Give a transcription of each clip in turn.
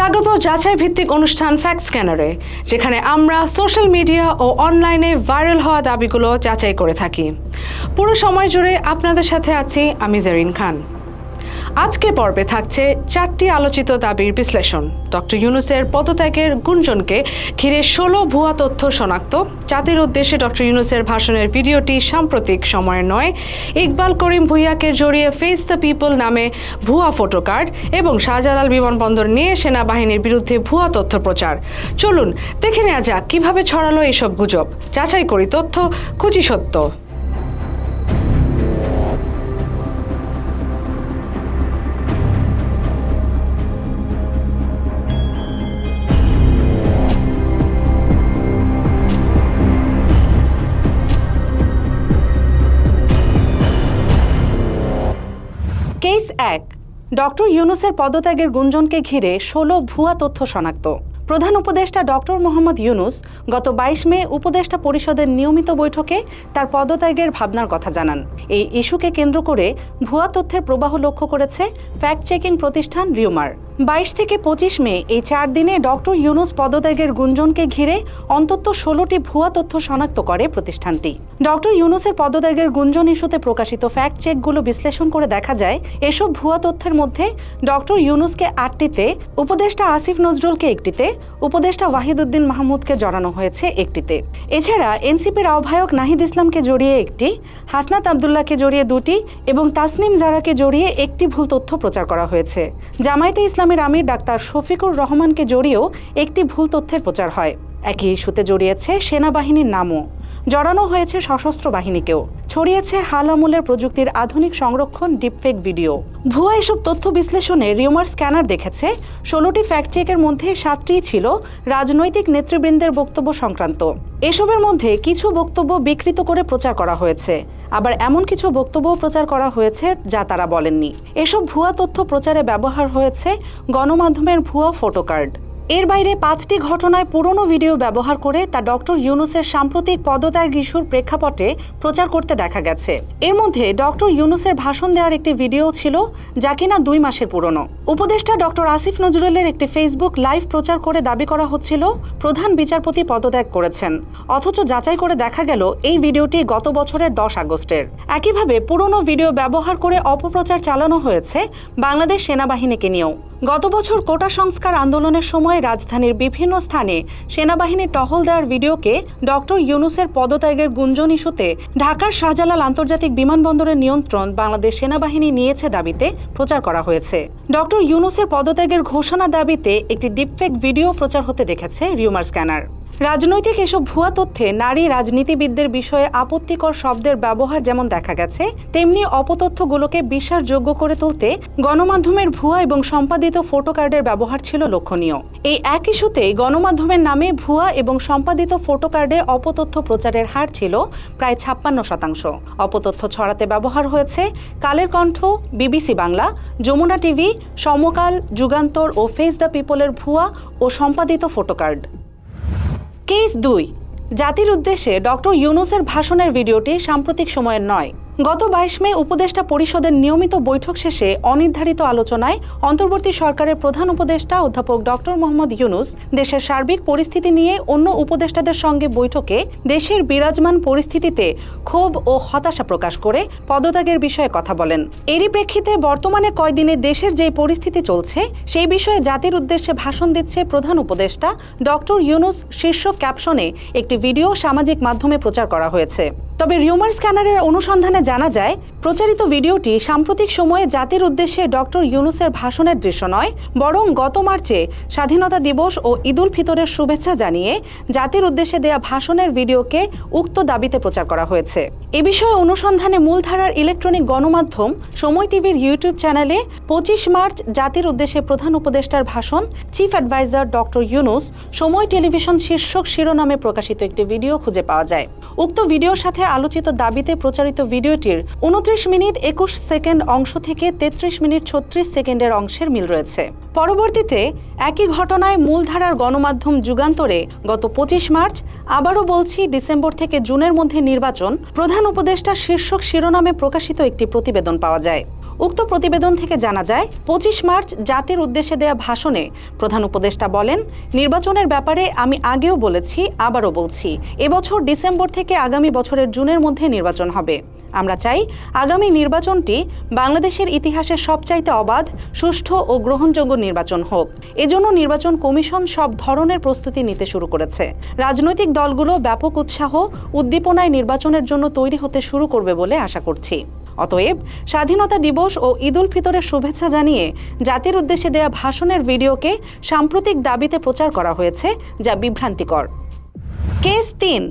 স্বাগত যাচাই ভিত্তিক অনুষ্ঠান ফ্যাক্ট স্ক্যানারে, যেখানে আমরা সোশ্যাল মিডিয়া ও অনলাইনে ভাইরাল হওয়া দাবিগুলো যাচাই করে থাকি। পুরো সময় জুড়ে আপনাদের সাথে আছি আমি জেরিন খান। আজকে পর্বে থাকছে 4টি আলোচিত দাবির বিশ্লেষণ, ডক্টর ইউনূসের পদত্যাগের গুঞ্জনকে ঘিরে 16 ভুয়া তথ্য শনাক্ত, জাতির উদ্দেশ্যে ডক্টর ইউনূসের ভাষণের ভিডিওটি সাম্প্রতিক সময়ের নয়, ইকবাল করিম ভূঁইয়াকে জড়িয়ে ফেস দ্য পিপল নামে ভুয়া ফটো কার্ড এবং শাহজালাল বিমানবন্দর নিয়ে সেনাবাহিনীর বিরুদ্ধে ভুয়া তথ্য প্রচার। চলুন দেখে নেওয়া যাক কিভাবে ছড়ালো এইসব গুজব। যাচাই করি তথ্য, খুঁজি সত্য। কেস 1, ডক্টর ইউনূসের পদত্যাগের গুঞ্জনকে ঘিরে 16 ভুয়া তথ্য শনাক্ত। প্রধান উপদেষ্টা ডক্টর মোহাম্মদ ইউনূস গত 22 মে উপদেষ্টা পরিষদের নিয়মিত বৈঠকে তার পদত্যাগের ভাবনার কথা জানান। এই ইস্যুকে কেন্দ্র করে ভুয়া তথ্যের প্রবাহ লক্ষ্য করেছে ফ্যাক্ট চেকিং প্রতিষ্ঠান রিউমার। 22 থেকে 25 মে এই 4 দিনে ডক্টর ইউনূস পদত্যাগের গুঞ্জনকে ঘিরে অন্তত 16টি ভুয়া তথ্য শনাক্ত করে প্রতিষ্ঠানটি। ডক্টর ইউনূসের পদত্যাগের গুঞ্জন ইস্যুতে প্রকাশিত ফ্যাক্ট চেকগুলো বিশ্লেষণ করে দেখা যায়, এসব ভুয়া তথ্যের মধ্যে ডক্টর ইউনূসকে 8টিতে, উপদেষ্টা আসিফ নজরুলকে 1টিতে, উপদেষ্টা ওয়াহিদুদ্দিন মাহমুদকে জড়ানো হয়েছে 1টিতে। এছাড়া এনসিপির আহ্বায়ক নাহিদ ইসলামকে জড়িয়ে 1টি, হাসনাত আবদুল্লাহকে জড়িয়ে 2টি এবং তাসনিম জারাকে জড়িয়ে 1টি ভুল তথ্য প্রচার করা হয়েছে। জামায়াতে ইসলামের আমির ডাক্তার শফিকুর রহমানকে জড়িয়েও 1টি ভুল তথ্যের প্রচার হয়। একই ইস্যুতে জড়িয়েছে সেনাবাহিনীর নামও, জড়ানো হয়েছে সশস্ত্র বাহিনীকেও, ছড়িয়েছে হাল আমলের প্রযুক্তির আধুনিক সংরক্ষণ ডিপফেক ভিডিও। ভুয়া এসব তথ্য বিশ্লেষণে রিউমার স্ক্যানার দেখেছে 16টি ফ্যাক্ট চেকের মধ্যে 7টিই ছিল রাজনৈতিক নেতৃবৃন্দের বক্তব্য সংক্রান্ত। এসবের মধ্যে কিছু বক্তব্য বিকৃত করে প্রচার করা হয়েছে, আবার এমন কিছু বক্তব্য প্রচার করা হয়েছে যা তারা বলেননি। এসব ভুয়া তথ্য প্রচারে ব্যবহার হয়েছে গণমাধ্যমের ভুয়া ফটো কার্ড। এর বাইরে 5টি ঘটনায় পুরনো ভিডিও ব্যবহার করে তা ডক্টর ইউনূসের সাম্প্রতিক পদত্যাগ ইস্যুর প্রেক্ষাপটে প্রচার করতে দেখা গেছে। এর মধ্যে ডক্টর ইউনূসের ভাষণ দেওয়ার একটি ভিডিও ছিল যা কিনা 2 মাসের পুরনো। উপদেষ্টা ডক্টর আসিফ নজরুলের একটি ফেসবুক লাইভ প্রচার করে দাবি করা হচ্ছিল প্রধান বিচারপতি পদত্যাগ করেছেন, অথচ যাচাই করে দেখা গেল এই ভিডিওটি গত বছরের 10 আগস্টের। একইভাবে পুরনো ভিডিও ব্যবহার করে অপপ্রচার চালানো হয়েছে বাংলাদেশ সেনাবাহিনীকে নিয়েও। গত বছর কোটা সংস্কার আন্দোলনের সময় রাজধানীর বিভিন্ন স্থানে সেনাবাহিনীর টহল দেওয়ার ভিডিওকে ডক্টর ইউনূসের পদত্যাগের গুঞ্জন ইস্যুতে ঢাকার শাহজালাল আন্তর্জাতিক বিমানবন্দরের নিয়ন্ত্রণ বাংলাদেশ সেনাবাহিনী নিয়েছে দাবিতে প্রচার করা হয়েছে। ডক্টর ইউনূসের পদত্যাগের ঘোষণা দাবিতে একটি ডিপফেক ভিডিও প্রচার হতে দেখেছে রিউমার স্ক্যানার। রাজনৈতিক এসব ভুয়া তথ্যে নারী রাজনীতিবিদদের বিষয়ে আপত্তিকর শব্দের ব্যবহার যেমন দেখা গেছে, তেমনি অপতথ্যগুলোকে বিশ্বাসযোগ্য করে তুলতে গণমাধ্যমের ভুয়া এবং সম্পাদিত ফটো কার্ডের ব্যবহার ছিল লক্ষণীয়। এই এক ইস্যুতে গণমাধ্যমের নামে ভুয়া এবং সম্পাদিত ফটো কার্ডে অপতথ্য প্রচারের হার ছিল প্রায় 56%। অপতথ্য ছড়াতে ব্যবহার হয়েছে কালের কণ্ঠ, বিবিসি বাংলা, যমুনা টিভি, সমকাল, যুগান্তর ও ফেস দ্য পিপলের ভুয়া ও সম্পাদিত ফটো কার্ড। কেস 2, জাতির উদ্দেশ্যে ডক্টর ইউনূসের ভাষণের ভিডিওটি সাম্প্রতিক সময়ের নয়। গত 22 মে উপদেষ্টা পরিষদের নিয়মিত বৈঠক শেষে অনির্ধারিত আলোচনায় অন্তর্বর্তী সরকারের প্রধান উপদেষ্টা অধ্যাপক ডক্টর মোহাম্মদ ইউনূস দেশের সার্বিক পরিস্থিতি নিয়ে অন্য উপদেষ্টাদের সঙ্গে বৈঠকে দেশের বিরাজমান পরিস্থিতিতে ক্ষোভ ও হতাশা প্রকাশ করে পদত্যাগের বিষয়ে কথা বলেন। এরই প্রেক্ষিতে বর্তমানে কয়দিনে দেশের যে পরিস্থিতি চলছে সেই বিষয়ে জাতির উদ্দেশ্যে ভাষণ দিচ্ছে প্রধান উপদেষ্টা ডক্টর ইউনূস শীর্ষক ক্যাপশনে একটি ভিডিও সামাজিক মাধ্যমে প্রচার করা হয়েছে। তবে রিউমার স্ক্যানারের অনুসন্ধানে জানা যায়, প্রচারিত ভিডিওটি সাম্প্রতিক সময়ে জাতির উদ্দেশ্যে ডক্টর ইউনূসের ভাষণের দৃশ্য নয়, বরং গত মার্চে স্বাধীনতা দিবস ও ঈদ উল ফিতরের শুভেচ্ছা জানিয়ে জাতির উদ্দেশ্যে দেয়া ভাষণের ভিডিওকে উক্ত দাবিতে প্রচার করা হয়েছে। এ বিষয়ে অনুসন্ধানে মূলধারার ইলেকট্রনিক গণমাধ্যম সময় টিভির ইউটিউব চ্যানেলে 25 মার্চ জাতির উদ্দেশ্যে প্রধান উপদেষ্টার ভাষণ, চিফ অ্যাডভাইজার ডক্টর ইউনূস, সময় টেলিভিশন শীর্ষক শিরোনামে প্রকাশিত একটি ভিডিও খুঁজে পাওয়া যায়। উক্ত ভিডিওর সাথে আলোচিত দাবিতে প্রচারিত ভিডিওটির 29 মিনিট 21 সেকেন্ড অংশ থেকে 33 মিনিট 36 সেকেন্ডের অংশের মিল রয়েছে। পরবর্তীতে একই ঘটনায় মূলধারার গণমাধ্যম যুগান্তরে গত 25 মার্চ, আবারও বলছি ডিসেম্বর থেকে জুনের মধ্যে নির্বাচন, প্রধান উপদেষ্টা শীর্ষক শিরোনামে প্রকাশিত একটি প্রতিবেদন পাওয়া যায়। উক্ত প্রতিবেদন থেকে জানা যায় 25 মার্চ জাতির উদ্দেশ্যে দেয়া ভাষণে প্রধান উপদেষ্টা বলেন, নির্বাচনের ব্যাপারে আমি আগেও বলেছি, আবারও বলছি, এবছর ডিসেম্বর থেকে আগামী বছরের জুনের মধ্যে নির্বাচন হবে। আমরা চাই আগামী নির্বাচনটি বাংলাদেশের ইতিহাসের সবচাইতে অবাধ, সুষ্ঠু ও গ্রহণযোগ্য নির্বাচন হোক। এজন্য নির্বাচন কমিশন সব ধরনের প্রস্তুতি নিতে শুরু করেছে। রাজনৈতিক দলগুলো ব্যাপক উৎসাহ, উদ্দীপনায় নির্বাচনের জন্য তৈরি হতে শুরু করবে বলে আশা করছি। অতএব স্বাধীনতা দিবস ও ঈদ উল ফিতরের শুভেচ্ছা জানিয়ে জাতির উদ্দেশ্যে দেয়া ভাষণের ভিডিওকে সাম্প্রতিক দাবিতে প্রচার করা হয়েছে, যা বিভ্রান্তিকর। কেস 3,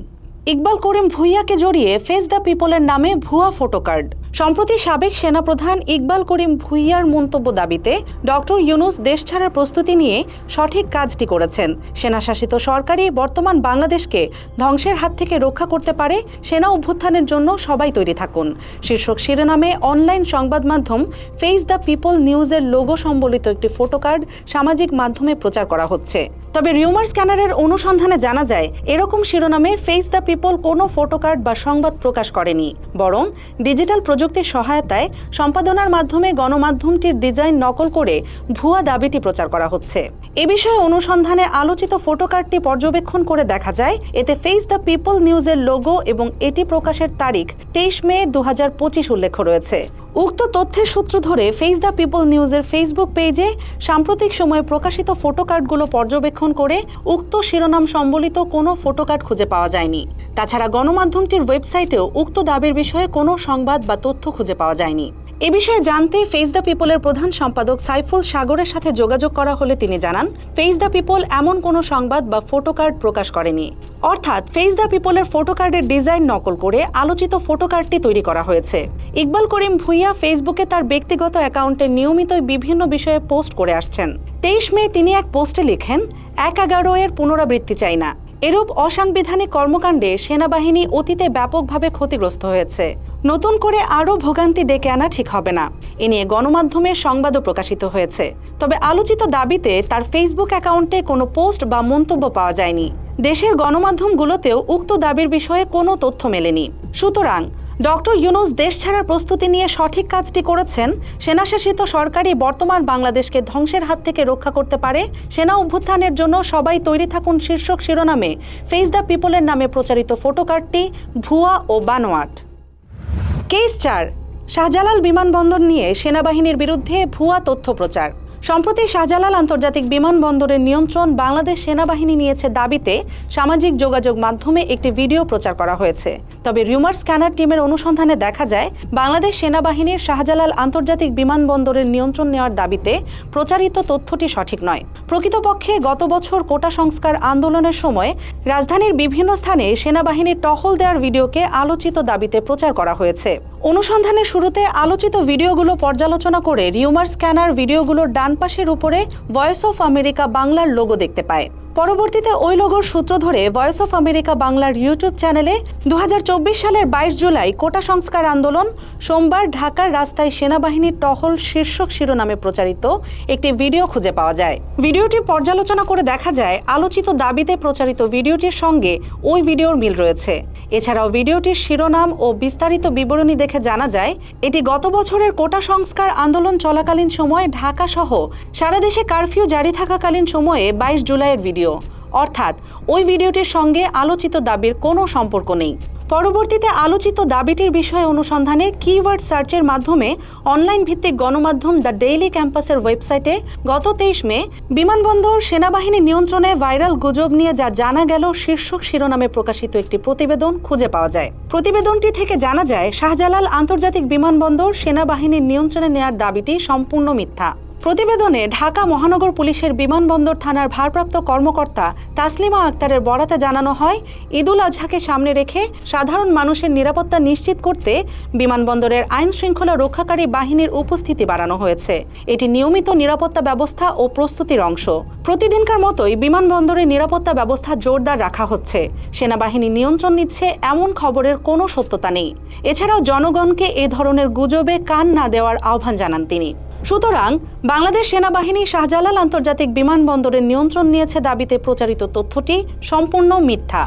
ইকবাল করিম ভূঁইয়াকে জড়িয়ে ফেস দ্য পিপলের নামে ভুয়া ফটো কার্ড। সম্প্রতি সাবেক সেনাপ্রধান ইকবাল করিম ভূঁইয়ার মন্তব্য দাবিতে ডক্টর ইউনূস দেশ ছাড়ার প্রস্তুতি নিয়ে সঠিক কাজটি করেছেন। সেনাশাসিত সরকারই বর্তমান বাংলাদেশকে ধ্বংসের হাত থেকে রক্ষা করতে পারে, সেনা অভ্যুত্থানের জন্য সবাই তৈরি থাকুন শীর্ষক শিরোনামে অনলাইন সংবাদ মাধ্যম ফেস দ্য পিপল নিউজের লোগো সম্বলিত একটি ফটো কার্ড সামাজিক মাধ্যমে প্রচার করা হচ্ছে। তবে রিউমার স্ক্যানারের অনুসন্ধানে জানা যায়, এরকম শিরোনামে ফেস দ্য পিপল কোনো ফটো কার্ড বা সংবাদ প্রকাশ করেনি, বরং ডিজিটাল প্রযুক্তির সহায়তায় সম্পাদনার মাধ্যমে গণমাধ্যমটির ডিজাইন নকল করে ভুয়া দাবিটি প্রচার করা হচ্ছে। এ বিষয়ে অনুসন্ধানে আলোচিত ফটো কার্ডটি পর্যবেক্ষণ করে দেখা যায়, এতে ফেস দ্য পিপল নিউজের লোগো এবং এটি প্রকাশের তারিখ 23 মে 2025 উল্লেখ রয়েছে। উক্ত তথ্যের সূত্র ধরে ফেস দ্য পিপল নিউজের ফেসবুক পেজে সাম্প্রতিক সময়ে প্রকাশিত ফটো কার্ডগুলো পর্যবেক্ষণ করে উক্ত শিরোনাম সম্বলিত কোনো ফটো কার্ড খুঁজে পাওয়া যায়নি। তাছাড়া গণমাধ্যমটির ওয়েবসাইটেও উক্ত দাবির বিষয়ে কোনো সংবাদ বা তথ্য খুঁজে পাওয়া যায়নি। এ বিষয়ে জানতে ফেস দ্য পিপলের প্রধান সম্পাদক সাইফুল সাগরের সাথে যোগাযোগ করা হলে তিনি জানান, ফেস দ্য পিপল এমন কোনো সংবাদ বা ফটো কার্ড প্রকাশ করেনি। অর্থাৎ ফেস দ্য পিপলের ফটো কার্ডের ডিজাইন নকল করে আলোচিত ফটো কার্ডটি তৈরি করা হয়েছে। ইকবাল করিম ভূঁইয়া ফেসবুকে তার ব্যক্তিগত অ্যাকাউন্টে নিয়মিতই বিভিন্ন বিষয়ে পোস্ট করে আসছেন। 23 মে তিনি এক পোস্টে লিখেন, 1/11 এর পুনরাবৃত্তি চাই না। এরূপ অসাংবিধানিক কর্মকাণ্ডে সেনাবাহিনী অতীতে ব্যাপকভাবে ক্ষতিগ্রস্ত হয়েছে। নতুন করে আরও ভোগান্তি ডেকে আনা ঠিক হবে না। এ নিয়ে গণমাধ্যমে সংবাদও প্রকাশিত হয়েছে। তবে আলোচিত দাবিতে তার ফেসবুক অ্যাকাউন্টে কোনো পোস্ট বা মন্তব্য পাওয়া যায়নি। দেশের গণমাধ্যমগুলোতেও উক্ত দাবির বিষয়ে কোনো তথ্য মেলেনি। সুতরাং ডক্টর ইউনূস দেশ ছাড়ার প্রস্তুতি নিয়ে সঠিক কাজটি করেছেন। সেনাশাসিত সরকারই বর্তমান বাংলাদেশকে ধ্বংসের হাত থেকে রক্ষা করতে পারে, সেনা অভ্যুত্থানের জন্য সবাই তৈরি থাকুন শীর্ষক শিরোনামে ফেস দ্য পিপলের নামে প্রচারিত ফটো কার্ডটি ভুয়া ও বানোয়াট। কেস 4, শাহজালাল বিমানবন্দর নিয়ে সেনাবাহিনীর বিরুদ্ধে ভুয়া তথ্য প্রচার। সম্প্রতি শাহজালাল আন্তর্জাতিক বিমানবন্দরের নিয়ন্ত্রণ বাংলাদেশ সেনাবাহিনী নিয়েছে দাবিতে সামাজিক যোগাযোগ মাধ্যমে একটি ভিডিও প্রচার করা হয়েছে। তবে রিউমার স্ক্যানার টিমের অনুসন্ধানে দেখা যায়, বাংলাদেশ সেনাবাহিনীর শাহজালাল আন্তর্জাতিক বিমানবন্দরের নিয়ন্ত্রণ নেওয়ার দাবিতে প্রচারিত তথ্যটি সঠিক নয়। প্রকৃতপক্ষে গত বছর কোটা সংস্কার আন্দোলনের সময় রাজধানীর বিভিন্ন স্থানে সেনাবাহিনীর টহল দেওয়ার ভিডিওকে আলোচিত দাবিতে প্রচার করা হয়েছে। অনুসন্ধানের শুরুতে আলোচিত ভিডিওগুলো পর্যালোচনা করে রিউমার স্ক্যানার ভিডিওগুলোর ডান পাশের উপরে ভয়েস অফ আমেরিকা বাংলার লোগো দেখতে পায়। পরবর্তীতে ওই লোগোর সূত্র ধরে ভয়েস অফ আমেরিকা বাংলার ইউটিউব চ্যানেলে 2024 সালের 22 জুলাই কোটা সংস্কার আন্দোলন, সোমবার ঢাকার রাস্তায় সেনাবাহিনীর টহল শীর্ষক শিরোনামে প্রচারিত একটি ভিডিও খুঁজে পাওয়া যায়। ভিডিওটি পর্যালোচনা করে দেখা যায়, আলোচিত দাবিতে প্রচারিত ভিডিওটির সঙ্গে ওই ভিডিওর মিল রয়েছে। এছাড়াও ভিডিওটির শিরোনাম ও বিস্তারিত বিবরণী দেখে জানা যায়, এটি গত বছরের কোটা সংস্কার আন্দোলন চলাকালীন সময়ে ঢাকা সহ সারা দেশে কারফিউ জারি থাকাকালীন সময়ে 22 জুলাইয়ের ভিডিও। অর্থাৎ ওই ভিডিওটির সঙ্গে আলোচিত দাবির কোনো সম্পর্ক নেই। পরবর্তীতে আলোচিত দাবিটির বিষয়ে অনুসন্ধানে কিওয়ার্ড সার্চের মাধ্যমে অনলাইন ভিত্তিক গণমাধ্যম দ্য ডেইলি ক্যাম্পাসের ওয়েবসাইটে গত 23 মে বিমানবন্দর সেনাবাহিনী নিয়ন্ত্রণে ভাইরাল গুজব নিয়ে যা জানা গেল শীর্ষক শিরোনামে প্রকাশিত একটি প্রতিবেদন খুঁজে পাওয়া যায়। প্রতিবেদনটি থেকে জানা যায়, শাহজালাল আন্তর্জাতিক বিমানবন্দর সেনাবাহিনীর নিয়ন্ত্রণে নেওয়ার দাবিটি সম্পূর্ণ মিথ্যা। প্রতিবেদনে ঢাকা মহানগর পুলিশের বিমানবন্দর থানার ভারপ্রাপ্ত কর্মকর্তা তাসলিমা আক্তারের বরাতে জানানো হয়, ঈদুল আজহাকে সামনে রেখে সাধারণ মানুষের নিরাপত্তা নিশ্চিত করতে বিমানবন্দরের আইন শৃঙ্খলা রক্ষাকারী বাহিনীর উপস্থিতি বাড়ানো হয়েছে। এটি নিয়মিত নিরাপত্তা ব্যবস্থা ও প্রস্তুতির অংশ। প্রতিদিনকার মতোই বিমানবন্দরের নিরাপত্তা ব্যবস্থা জোরদার রাখা হচ্ছে। সেনাবাহিনী নিয়ন্ত্রণ নিচ্ছে এমন খবরের কোনো সত্যতা নেই। এছাড়াও জনগণকে এ ধরনের গুজবে কান না দেওয়ার আহ্বান জানান তিনি। সুতরাং বাংলাদেশ সেনাবাহিনী শাহজালাল আন্তর্জাতিক বিমানবন্দরের নিয়ন্ত্রণ নিয়েছে দাবিতে প্রচারিত তথ্যটি সম্পূর্ণ মিথ্যা।